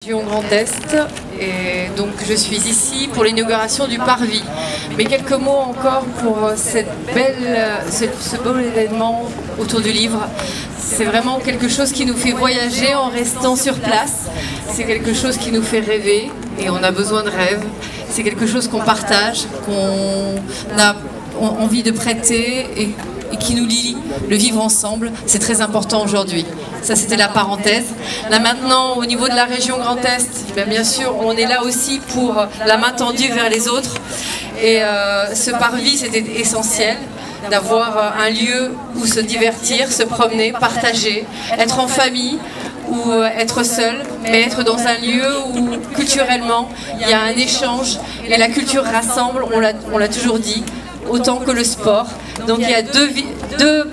Région Grand Est, et donc je suis ici pour l'inauguration du Parvis. Mais quelques mots encore pour ce beau événement autour du livre. C'est vraiment quelque chose qui nous fait voyager en restant sur place. C'est quelque chose qui nous fait rêver et on a besoin de rêves. C'est quelque chose qu'on partage, qu'on a envie de prêter et qui nous lie, le vivre ensemble, c'est très important aujourd'hui. Ça, c'était la parenthèse. Là maintenant, au niveau de la région Grand Est, bien sûr, on est là aussi pour la main tendue vers les autres. Et ce Parvis, c'était essentiel d'avoir un lieu où se divertir, se promener, partager, être en famille ou être seul, mais être dans un lieu où culturellement, il y a un échange et la culture rassemble, on l'a toujours dit, autant que le sport. Donc il y a deux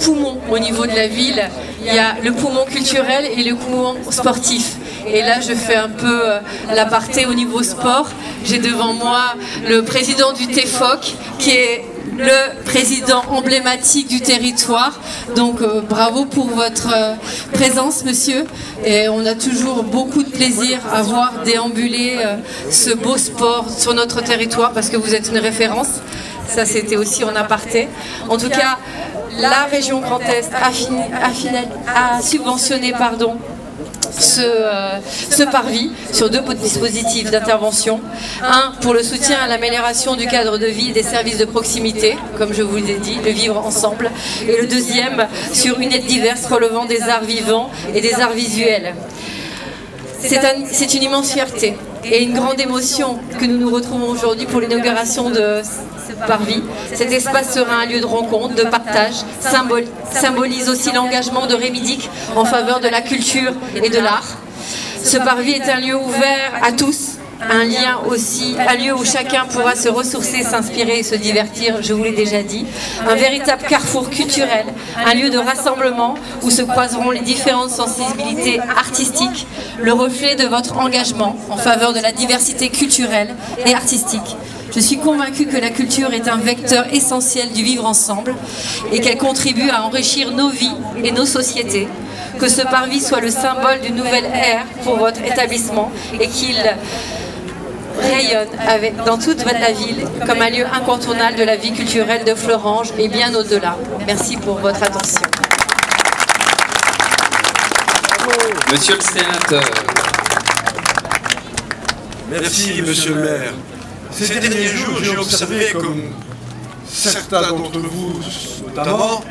poumons au niveau de la ville. Il y a le poumon culturel et le poumon sportif. Et là, je fais un peu l'aparté au niveau sport. J'ai devant moi le président du TEFOC, qui est le président emblématique du territoire. Donc bravo pour votre présence, monsieur. Et on a toujours beaucoup de plaisir à voir déambuler ce beau sport sur notre territoire parce que vous êtes une référence. Ça, c'était aussi en aparté. En tout cas, la région Grand Est a subventionné ce Parvis sur deux dispositifs d'intervention. Un pour le soutien à l'amélioration du cadre de vie et des services de proximité, comme je vous l'ai dit, le vivre ensemble. Et le deuxième sur une aide diverse relevant des arts vivants et des arts visuels. C'est une immense fierté et une grande émotion que nous nous retrouvons aujourd'hui pour l'inauguration de ce Parvis. Cet espace sera un lieu de rencontre, de partage, symbolise aussi l'engagement de Rémi Dick en faveur de la culture et de l'art. Ce Parvis est un lieu ouvert à tous, un lieu où chacun pourra se ressourcer, s'inspirer et se divertir, je vous l'ai déjà dit. Un véritable carrefour culturel, un lieu de rassemblement où se croiseront les différentes sensibilités artistiques, le reflet de votre engagement en faveur de la diversité culturelle et artistique. Je suis convaincue que la culture est un vecteur essentiel du vivre ensemble et qu'elle contribue à enrichir nos vies et nos sociétés. Que ce Parvis soit le symbole d'une nouvelle ère pour votre établissement et qu'il rayonne dans toute la ville comme un lieu incontournable de la vie culturelle de Fleuranges et bien au-delà. Merci pour votre attention. Monsieur le sénateur. Merci, monsieur le maire. Ces derniers jours, j'ai observé, comme certains d'entre vous notamment,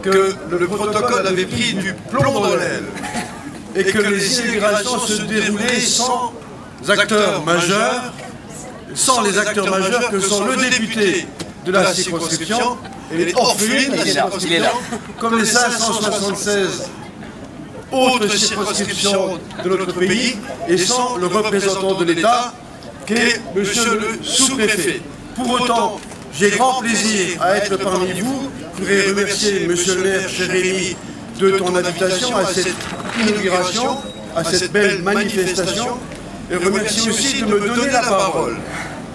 que le protocole avait pris du plomb dans l'aile et que les inaugurations se déroulaient sans acteurs majeurs, sans les acteurs majeurs que sont le député de la circonscription et les orphelines de la circonscription, comme les 576 autres circonscriptions de notre pays, et sans le représentant de l'État, qu'est monsieur le sous-préfet. Pour autant, j'ai grand plaisir à être parmi vous. Je voudrais remercier monsieur le maire Jérémy de ton invitation à cette inauguration, à cette belle manifestation, et remercie aussi de me donner la parole.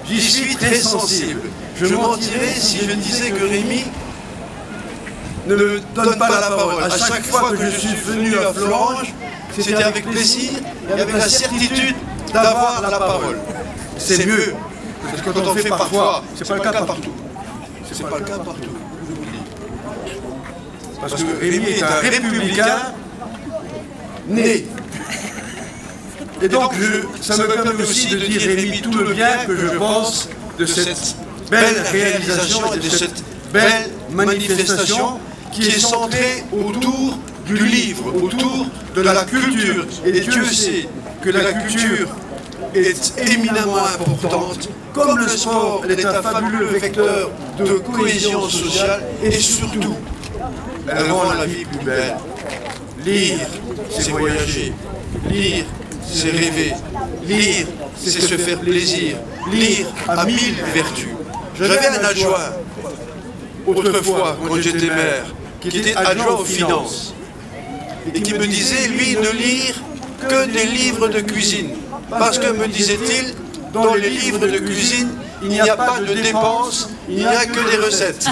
J'y suis très sensible. Je mentirais si je disais que Rémi ne me donne pas la parole. À chaque fois que je suis venu à Fleuranges, c'était avec plaisir et avec la certitude d'avoir la parole. C'est mieux, parce que quand on fait parfois, c'est pas le cas partout. C'est pas le cas partout, je vous le dis. Parce que Rémi est un républicain né. Et donc, ça me permet aussi de dire, Rémi, tout le bien que je pense de cette belle réalisation et de cette belle manifestation qui est centrée autour du livre, autour de la culture. Et Dieu sait que la culture est éminemment importante. Comme le sport, elle est un fabuleux vecteur de cohésion sociale et surtout, elle rend la vie plus belle. Lire, c'est voyager. Lire, c'est rêver. Lire, c'est se faire plaisir. Lire a 1000 vertus. J'avais un adjoint, autrefois, quand j'étais maire, qui était adjoint aux finances, et qui me disait, lui, ne lire que des livres de cuisine. Parce que, me disait-il, dans les livres de cuisine, il n'y a pas de dépenses, il n'y a que des recettes.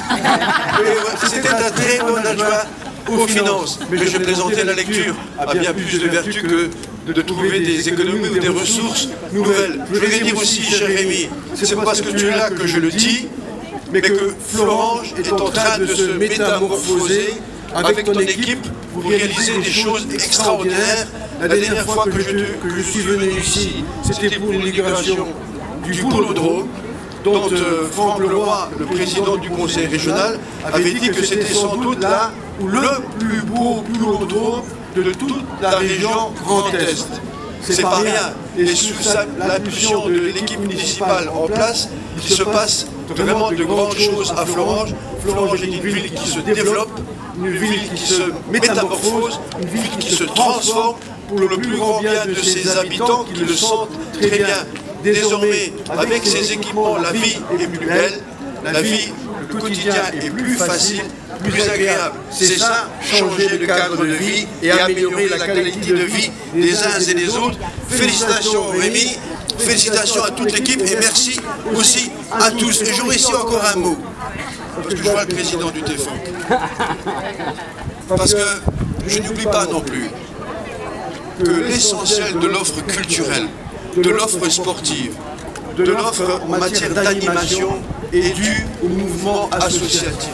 C'était un très bon adjoint. aux finances. Mais je présentais la lecture a bien plus de vertu que de trouver des économies ou des ressources nouvelles. Je vais dire aussi, cher Rémi, c'est parce que tu es là que je le dis, mais que Florange est en train de se métamorphoser avec ton équipe pour réaliser des choses extraordinaires. La dernière fois que je suis venu ici, c'était pour l'inauguration du boulodrome, dont Franck Leroy, le président du conseil régional, avait dit que c'était sans doute là où le plus beau boulodrome de toute la région Grand Est. C'est pas rien. Et sous l'impulsion de l'équipe municipale en place, il se passe vraiment de grandes choses à Florange. Florange est une ville qui se développe, une ville qui se métamorphose, une ville qui se transforme pour le plus grand bien de ses habitants qui le sentent très bien. Désormais, avec ces équipements, la vie est plus belle, la vie, le quotidien est plus facile, plus agréable. C'est ça, changer le cadre de vie et améliorer la qualité de vie des uns et des autres. Félicitations Rémi, félicitations à toute l'équipe et merci aussi à tous. Et j'aurais ici encore un mot, parce que je vois le président du TEFOC. Parce que je n'oublie pas non plus que l'essentiel de l'offre culturelle, de l'offre sportive, de l'offre en matière d'animation est due au mouvement associatif.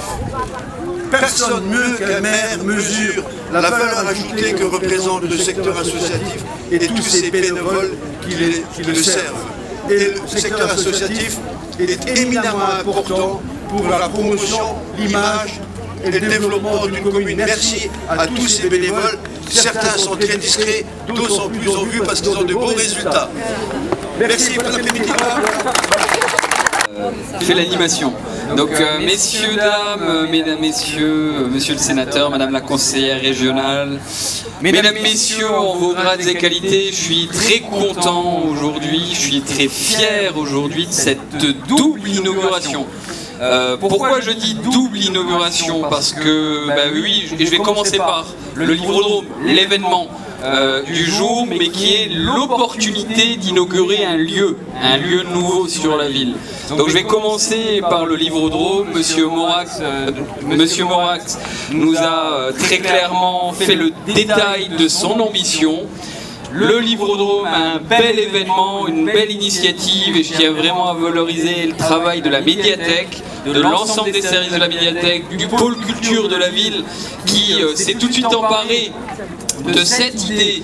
Personne mieux qu'un maire mesure la valeur ajoutée que représente le secteur associatif et tous ces bénévoles qui le servent. Et le secteur associatif est éminemment important pour la promotion, l'image et le développement d'une commune. Merci à tous ces bénévoles. Certains sont très discrets, d'autres sont plus en vue parce qu'ils ont de bons résultats. Merci, bon après-midi. Fait l'animation. Donc, messieurs, dames, mesdames, messieurs, monsieur le sénateur, madame la conseillère régionale, mesdames, messieurs, en vos grades et qualités, je suis très content aujourd'hui, je suis très fier aujourd'hui de cette double inauguration. Pourquoi je dis double inauguration? Parce que, oui, je vais commencer par le Livrodrome, l'événement du jour, mais qui est l'opportunité d'inaugurer un lieu nouveau sur la ville. Donc je vais commencer par le Livrodrome. Monsieur Morax nous a très clairement fait le détail de son ambition. Le Livrodrome, un bel événement, une belle initiative, et je tiens vraiment à valoriser le travail de la médiathèque, de l'ensemble des services de la médiathèque, du pôle culture de la ville, qui s'est tout de suite emparé de cette idée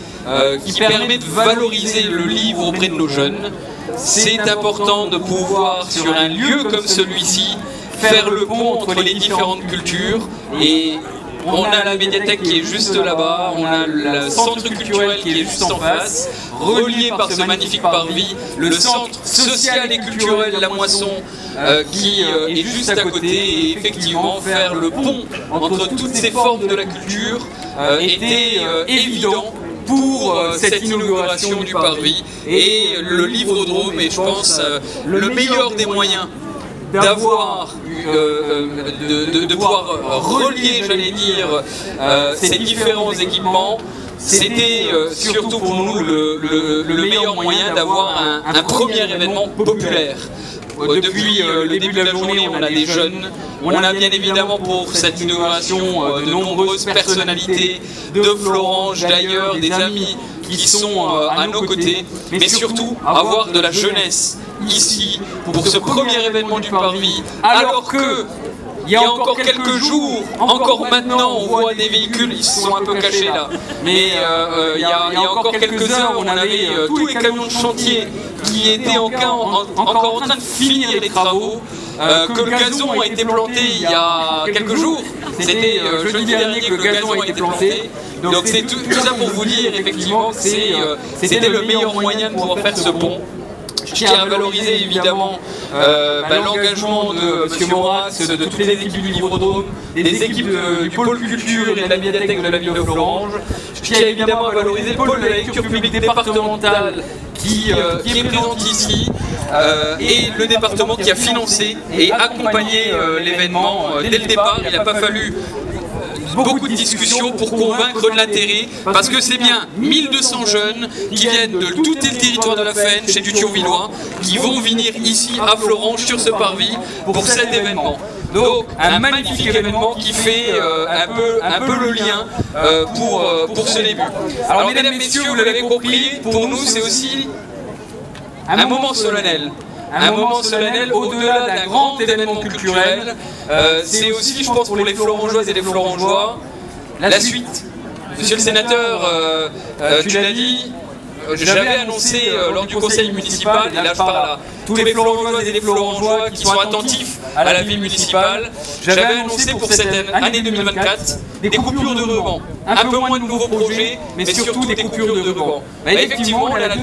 qui permet de valoriser le livre auprès de nos jeunes. C'est important de pouvoir, sur un lieu comme celui-ci, faire le pont entre les différentes cultures. Et on a la médiathèque qui est juste là-bas, on a le centre culturel qui est juste en face, relié par ce magnifique parvis, le centre social et culturel La Moisson qui est juste à côté, et effectivement faire le pont entre toutes ces formes de la culture était évident pour cette inauguration du parvis. Et le Livrodrome est, je pense, le meilleur des moyens d'avoir, de pouvoir relier, j'allais dire, ces différents équipements. C'était surtout pour nous le meilleur moyen d'avoir un premier événement populaire. Depuis le début de la journée, on a des jeunes, on a bien évidemment pour cette inauguration de nombreuses personnalités de Florange, d'ailleurs, des amis qui sont à nos côtés, mais surtout avoir de la jeunesse ici pour ce premier événement du parvis, alors que il y a encore quelques jours, encore maintenant, on voit des véhicules, ils se sont un peu cachés là, mais il y a encore quelques heures, on avait tous les camions de chantier qui étaient encore en train de finir les travaux, que le gazon a été planté il y a quelques jours. C'était jeudi dernier que le gazon a été planté. Donc c'est tout ça pour vous dire effectivement que c'était le meilleur moyen de pouvoir faire ce pont. Je tiens à valoriser évidemment l'engagement de M. Morax, de toutes les équipes du Livrodrome, des équipes du pôle culture et de la médiathèque de la ville de Florange. Je tiens évidemment à valoriser le pôle de la lecture publique départementale qui est présent ici, et le département qui a financé et accompagné l'événement dès le départ. Il n'a pas fallu beaucoup de discussions pour convaincre de l'intérêt, parce que c'est bien 1200 jeunes qui viennent de tout le territoire de la Faine, chez du Thionvillois, qui vont venir ici à Florange sur ce parvis pour cet événement. Donc un magnifique événement qui fait un peu le lien pour ce début. Alors mesdames, messieurs, vous l'avez compris, pour nous c'est aussi un moment solennel. Un moment solennel au-delà d'un grand événement culturel. C'est aussi, je pense, pour les Florangeoises et les Florangeois, la suite. Monsieur le sénateur, tu l'as dit, j'avais annoncé lors du conseil municipal, et là je parle à tous les Florangeoises et les Florangeois qui sont attentifs à la vie municipale, j'avais annoncé pour cette année 2024 des coupures de ruban. Un peu moins de nouveaux projets, mais surtout des coupures de ruban. Effectivement, on est à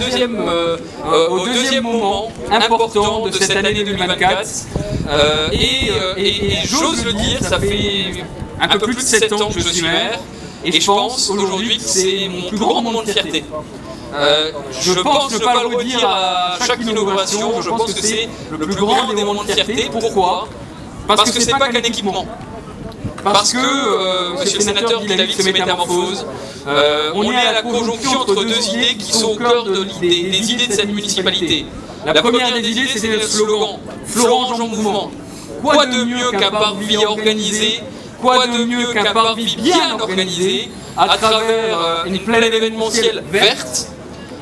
au deuxième moment important de cette année 2024. Et j'ose le dire, ça fait un peu plus de 7 ans que je suis maire, et je pense aujourd'hui que c'est mon plus grand moment de fierté. Je pense ne pas le redire à chaque inauguration, je pense que c'est le plus grand des moments de fierté. Pourquoi? Parce que c'est pas qu'un équipement. Parce que, monsieur le sénateur dit la ville se métamorphose, on est à la conjonction entre deux idées qui sont au cœur des idées de cette municipalité. La première des idées, c'était le slogan « Florange en mouvement ». Quoi de mieux qu'un parvis organisé? Quoi de mieux qu'un parvis bien organisé à travers une plaine événementielle verte,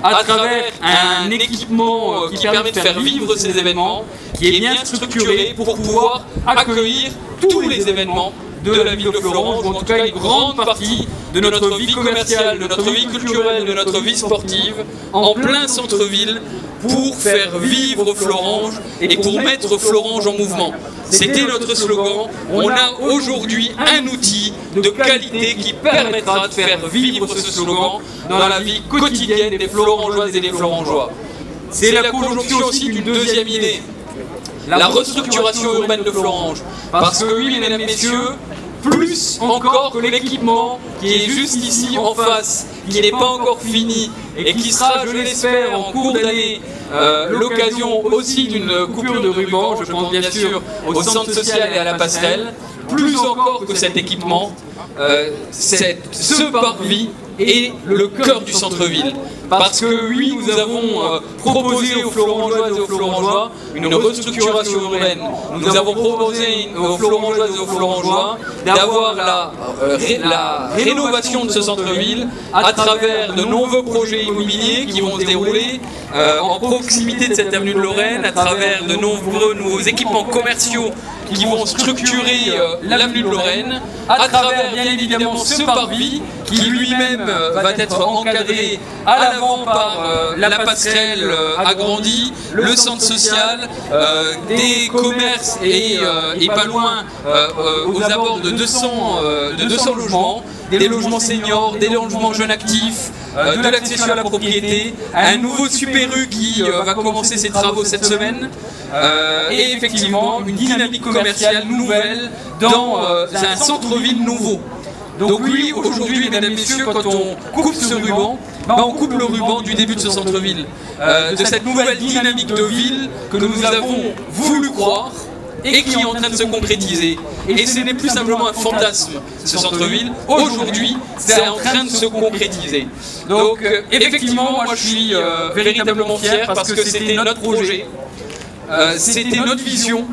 à travers un équipement qui permet de faire vivre ces événements, qui est bien structuré pour pouvoir accueillir tous les événements de la ville de Florange, ou en tout cas une grande partie de notre vie commerciale, de notre vie culturelle, de notre vie sportive, en plein centre-ville, pour faire vivre Florange et pour mettre Florange en mouvement. C'était notre slogan. On a aujourd'hui un outil de qualité qui permettra de faire vivre ce slogan dans la vie quotidienne des Florangeoises et des Florangeois. C'est la conjonction aussi d'une deuxième idée, la restructuration urbaine de Florange. Parce que oui, mesdames, messieurs, plus encore que l'équipement qui est juste ici en face, qui n'est pas encore fini et qui sera, je l'espère, en cours d'année, l'occasion aussi d'une coupure de ruban, je pense bien sûr au centre social et à la passerelle, plus encore que cet équipement, ce parvis est le cœur du centre-ville. Parce que oui, nous avons proposé aux Florangeoises et aux Florangeois une restructuration urbaine. Nous avons proposé aux Florangeoises et aux Florangeois d'avoir la rénovation de ce centre-ville à travers de nombreux projets immobiliers qui vont se dérouler en proximité de cette avenue de Lorraine, à travers de nombreux nouveaux équipements commerciaux qui vont structurer l'avenue de Lorraine, à travers bien évidemment ce parvis qui lui-même va être encadré à l'avant par la passerelle agrandie, le centre social, des commerces et pas loin aux abords de 200 logements, des logements seniors, des logements jeunes actifs, de l'accession à la propriété, un nouveau Super U qui va commencer ses travaux cette semaine, et effectivement une dynamique commerciale nouvelle dans un centre-ville nouveau. Donc oui, aujourd'hui, mesdames et messieurs, quand on coupe ce ruban, on coupe le ruban du début de ce centre-ville, de cette nouvelle dynamique de ville que nous avons voulu croire et qui est en train de se concrétiser. Et ce n'est plus simplement un fantasme, ce centre-ville. Aujourd'hui, c'est en train de se concrétiser. Donc effectivement, moi je suis véritablement fier parce que c'était notre projet, c'était notre vision.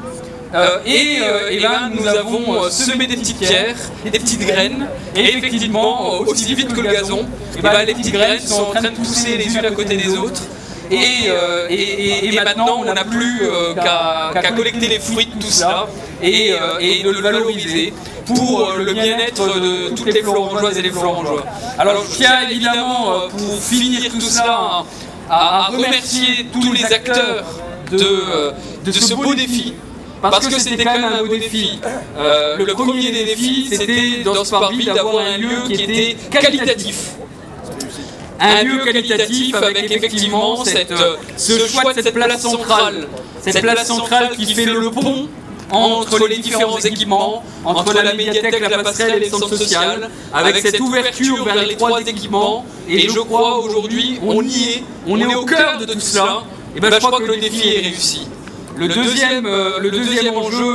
Et là, nous avons semé des petites pierres, des petites graines, et effectivement, aussi vite que le gazon, les petites graines sont en train de pousser les unes à côté des autres. Et maintenant, on n'a plus qu'à collecter les fruits de tout cela et de le valoriser pour le bien-être de toutes les Florangeoises et les Florangeois. Alors, je tiens évidemment, pour finir tout cela, à remercier tous les acteurs de ce beau défi. Parce que c'était quand même un beau défi. Le premier des défis, c'était dans ce parvis d'avoir un lieu qui était qualitatif. Un lieu qualitatif avec effectivement ce choix de cette place centrale. Cette place centrale qui fait le pont entre les différents équipements, entre la médiathèque, la passerelle et le centre social, avec cette ouverture vers les trois équipements. Et je crois aujourd'hui, on y est, on est au cœur de tout cela. Et bien je crois que le défi est réussi. Le deuxième enjeu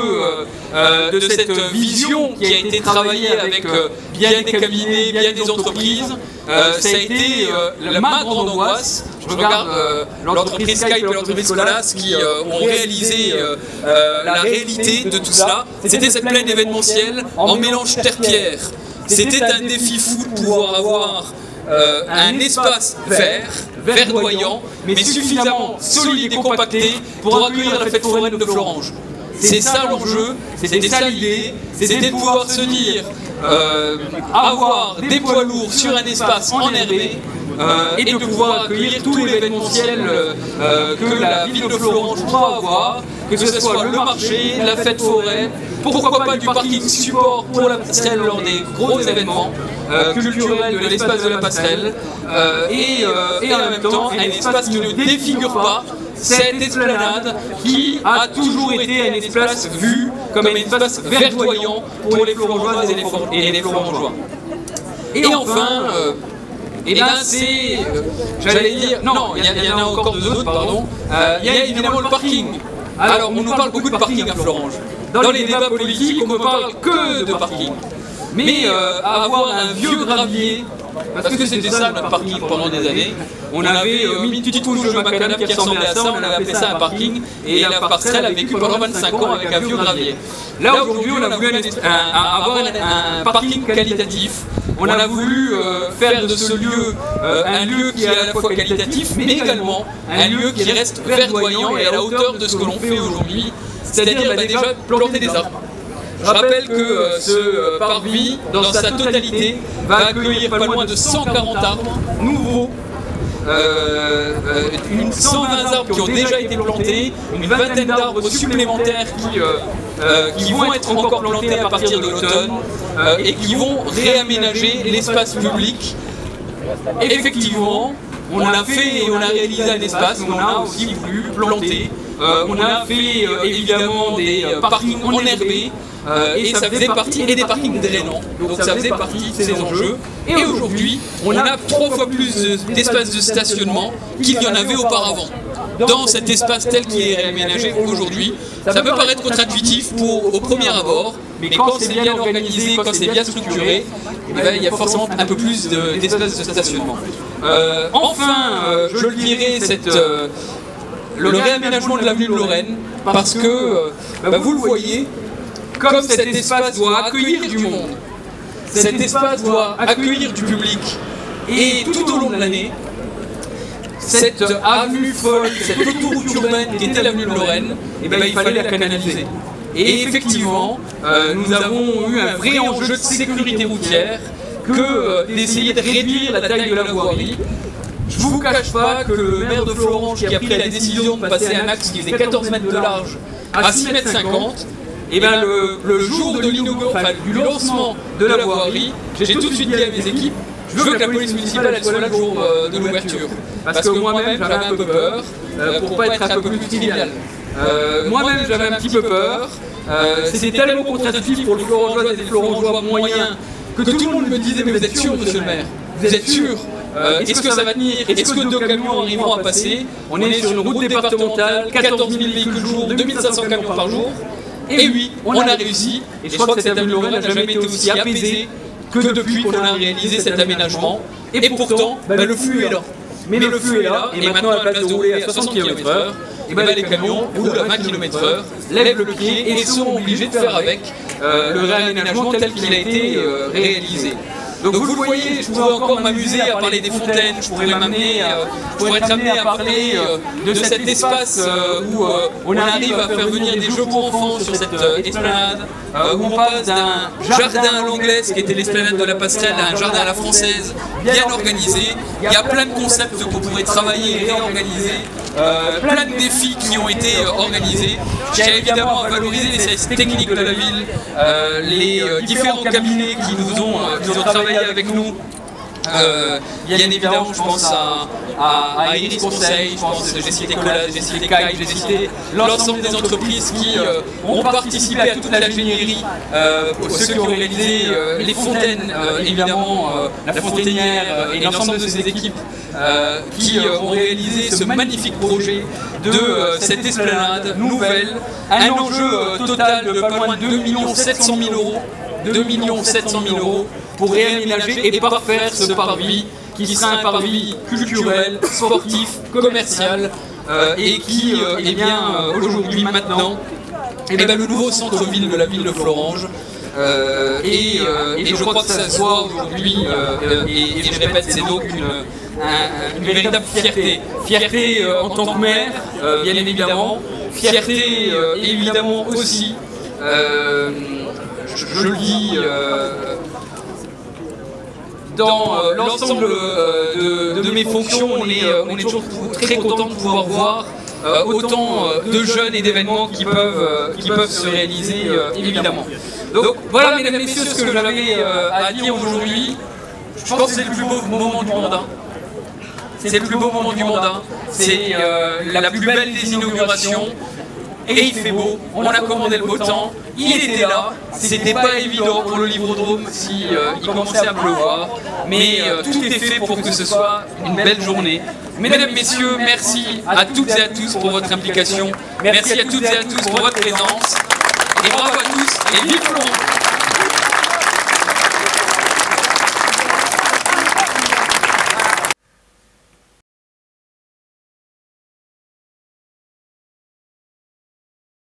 de cette vision qui a été travaillée avec bien des cabinets, bien des entreprises, ça a été ma grande angoisse. Je regarde l'entreprise Skype et l'entreprise Colas qui ont réalisé la réalité de tout cela. C'était cette plaine événementielle en mélange terre-pierre. C'était un défi fou de pouvoir avoir un espace vert, verdoyant, mais suffisamment solide et compacté pour accueillir la fête foraine de Florange. C'est ça l'enjeu, c'était ça l'idée, c'était de pouvoir se dire avoir des poids lourds sur un espace enherbé et de pouvoir accueillir tout l'événementiel que la ville de Florange pourra avoir, que ce soit le marché, la fête foraine, pourquoi pas du parking support pour la passerelle lors des gros événements culturels de l'espace de la passerelle, et en même temps un espace qui ne défigure pas cette esplanade qui a toujours été un espace vu comme un espace verdoyant pour les Florangeoises et les Florangeois. Et enfin, c'est, j'allais dire, non, il y en a encore deux autres, pardon, il y a évidemment le parking. Alors, on nous parle beaucoup de parking à Florange. Dans les débats politiques, on ne parle que de parking. Mais avoir un vieux gravier, parce que c'était ça notre parking pendant des années, on avait mis une petite couche de macadam qui ressemblait à ça, on avait appelé ça un parking, et la passerelle a vécu pendant 25 ans avec un vieux gravier. Là aujourd'hui, on a voulu avoir un parking qualitatif. On a voulu faire de ce lieu un lieu qui est à la fois qualitatif, mais également un lieu qui reste verdoyant et à la hauteur de ce que l'on fait aujourd'hui, c'est-à-dire déjà planter des arbres. Je rappelle que ce parvis, dans sa totalité, va accueillir pas loin de 140 arbres nouveaux, 120 arbres qui ont déjà été plantés, une vingtaine d'arbres supplémentaires qui vont être encore plantés à partir de l'automne et qui vont réaménager l'espace public. Effectivement, on a fait et on a réalisé un espace où on a aussi voulu planter. On a fait évidemment des parkings enherbés et ça faisait partie, et des parkings drainants, donc ça faisait partie de ces enjeux. Et aujourd'hui, on a 3 fois plus d'espace de stationnement qu'il y en avait auparavant dans cet espace tel qu'il est réaménagé aujourd'hui. Ça peut paraître contre-intuitif au premier abord, mais quand c'est bien organisé, quand c'est bien structuré, il y a forcément un peu plus d'espace de stationnement. Enfin, je le dirais, le réaménagement de l'avenue de Lorraine, parce que, vous le voyez, comme cet espace doit accueillir du monde, cet espace doit accueillir du public, et tout au long de l'année, cette avenue folle, cette autoroute urbaine qui était l'avenue de Lorraine, il fallait la canaliser. Et effectivement, nous avons eu un vrai enjeu de sécurité routière que d'essayer de réduire la taille de la voirie. Je ne vous cache pas que le maire de Florange qui a pris la décision de passer un axe qui faisait 14 mètres de large à 6 mètres 50, le jour du lancement de la voirie, j'ai tout de suite dit à mes équipes, je veux que la police municipale soit là le jour de l'ouverture. Parce que moi-même j'avais un peu peur, pour ne pas être un peu plus trivial. Moi-même j'avais un petit peu peur, c'était tellement contre-intuitif pour les Florangeois et les Florangeois moyens que tout le monde me disait, mais vous êtes sûr, monsieur le maire? Vous êtes sûr? Est-ce que ça va tenir? Est-ce que 2 camions arriveront à passer? On est sur une route départementale, 14 000 véhicules jour, 2500 camions par jour. Et oui, on a réussi. Et je crois que cette avenue de Lorraine n'a jamais été aussi apaisée que depuis qu'on a réalisé cet aménagement. Et pourtant, le flux est là. Mais le flux est là, et maintenant à la place de rouler à 60 km/h, les camions roulent à 20 km/h, lèvent le pied et sont obligés de faire avec le réaménagement tel qu'il a été réalisé. Donc vous le voyez, je pourrais encore m'amuser à parler des fontaines, je pourrais être amené à parler de cet espace où on arrive à faire venir des jeux pour enfants sur cette esplanade, où on passe d'un jardin à l'anglaise qui était l'esplanade de la passerelle à un jardin à la française, bien organisé. Il y a plein de concepts qu'on pourrait travailler et réorganiser, plein de défis qui ont été organisés. Je tiens évidemment à valoriser les services techniques de la ville, les différents cabinets qui ont travaillé avec nous Bien évidemment, je pense à Iris Conseil, je pense, j'ai cité Colas, j'ai cité Kai, j'ai cité l'ensemble des entreprises qui ont participé à toute l'ingénierie, ceux qui ont réalisé les fontaines, évidemment, la fontainière et l'ensemble de ces équipes qui ont réalisé ce magnifique projet de cette esplanade nouvelle, un enjeu total de pas loin de 2 700 000 euros. 2 700 000 euros pour réaménager et parfaire ce parvis qui sera un parvis culturel, sportif, commercial et qui est bien aujourd'hui, maintenant, le nouveau centre-ville de la ville de Florange. Et je crois que ça se voit aujourd'hui, et je répète, c'est donc une véritable fierté. Fierté en tant que maire, bien évidemment. Fierté évidemment aussi. Je le dis, dans l'ensemble de mes fonctions, on est toujours très content de pouvoir voir autant de jeunes et d'événements qui peuvent se réaliser, évidemment. Donc voilà, mesdames et messieurs, ce que j'avais à dire aujourd'hui. Je pense que c'est le plus beau moment du mandat. C'est le plus beau moment du mandat. C'est la plus belle des inaugurations. Et il fait beau, on a commandé le beau temps, il était là, c'était pas évident pour le Livrodrome si il commençait à pleuvoir, mais tout est fait pour que ce soit une belle journée. Mesdames, messieurs, merci à toutes et à tous pour votre implication, merci à toutes et à tous pour votre présence, et bravo à tous, et vive Florange!